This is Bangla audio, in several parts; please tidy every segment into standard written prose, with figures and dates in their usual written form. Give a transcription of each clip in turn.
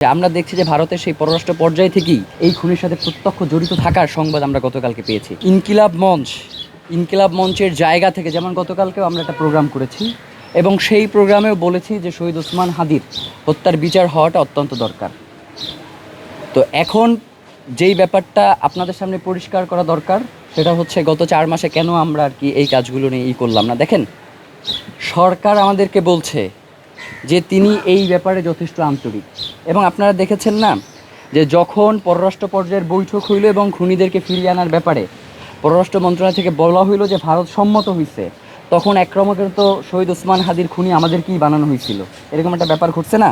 আমরা দেখছি যে ভারতের সেই পররাষ্ট্র পর্যায় থেকেই এই খুনের সাথে প্রত্যক্ষ জড়িত থাকার সংবাদ আমরা গতকালকে পেয়েছি। ইনকিলাব মঞ্চের জায়গা থেকে যেমন গতকালকেও আমরা একটা প্রোগ্রাম করেছি এবং সেই প্রোগ্রামেও বলেছি যে শহীদ ওসমান হাদির হত্যার বিচার হওয়াটা অত্যন্ত দরকার। তো এখন যেই ব্যাপারটা আপনাদের সামনে পরিষ্কার করা দরকার সেটা হচ্ছে গত 4 মাসে কেন আমরা আর কি এই কাজগুলো নিয়ে করলাম না। দেখেন, সরকার আমাদেরকে বলছে যে তিনি এই ব্যাপারে যথেষ্ট আন্তরিক, এবং আপনারা দেখেছেন না যে যখন পররাষ্ট্র পর্যায়ের বৈঠক হইল এবং খুনিদেরকে ফিরিয়ে আনার ব্যাপারে পররাষ্ট্র মন্ত্রণালয় থেকে বলা হইল যে ভারত সম্মত হয়েছে, তখন একরকমের তো শহীদ ওসমান হাদির খুনি আমাদেরকেই বানানো হয়েছিল, এরকম একটা ব্যাপার ঘটছে না।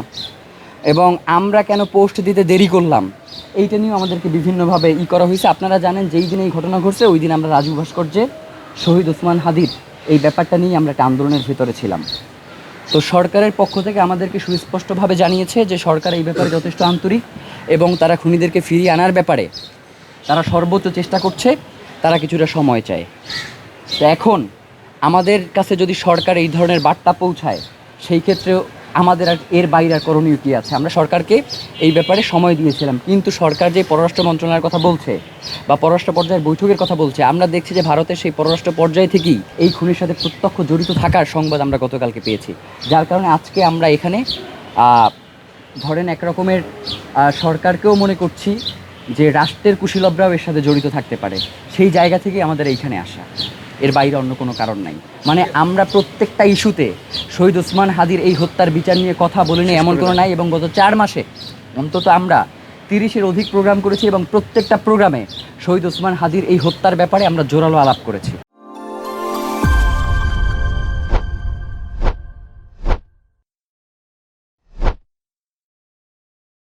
এবং আমরা কেন পোস্ট দিতে দেরি করলাম এইটা নিয়েও আমাদেরকে বিভিন্নভাবে করা হয়েছে। আপনারা জানেন যেই দিন এই ঘটনা ঘটছে ওই দিন আমরা রাজু ভাস্কর্যে শহীদ ওসমান হাদির এই ব্যাপারটা নিয়ে আমরা একটা আন্দোলনের ভেতরে ছিলাম। তো সরকারের পক্ষ থেকে আমাদেরকে সুস্পষ্টভাবে জানিয়েছে যে সরকার এই ব্যাপারে যথেষ্ট আন্তরিক এবং তারা খুনিদেরকে ফিরিয়ে আনার ব্যাপারে তারা সর্বোচ্চ চেষ্টা করছে, তারা কিছুটা সময় চায়। তো এখন আমাদের কাছে যদি সরকার এই ধরনের বার্তা পৌঁছায়, সেই ক্ষেত্রেও আমাদের আর এর বাইরে আর করণীয় কী আছে? আমরা সরকারকে এই ব্যাপারে সময় দিয়েছিলাম, কিন্তু সরকার যে পররাষ্ট্র মন্ত্রণালয়ের কথা বলছে বা পররাষ্ট্র পর্যায়ের বৈঠকের কথা বলছে, আমরা দেখছি যে ভারতের সেই পররাষ্ট্র পর্যায় থেকেই এই খুনের সাথে প্রত্যক্ষ জড়িত থাকার সংবাদ আমরা গতকালকে পেয়েছি। যার কারণে আজকে আমরা এখানে ধরেন একরকমের সরকারকেও মনে করছি যে রাষ্ট্রের কুশীলবরাও এর সাথে জড়িত থাকতে পারে, সেই জায়গা থেকেই আমাদের এইখানে আসা, এর বাইরে অন্য কোনো কারণ নাই। মানে আমরা প্রত্যেকটা ইস্যুতে শহীদ ওসমান হাদির এই হত্যার বিচার নিয়ে কথা বলিনি এমন কোনো নাই, এবং গত 4 মাসে অন্তত আমরা 30-এর অধিক প্রোগ্রাম করেছি এবং প্রত্যেকটা প্রোগ্রামে শহীদ ওসমান হাদির এই হত্যার ব্যাপারে আমরা জোরালো আলাপ করেছি।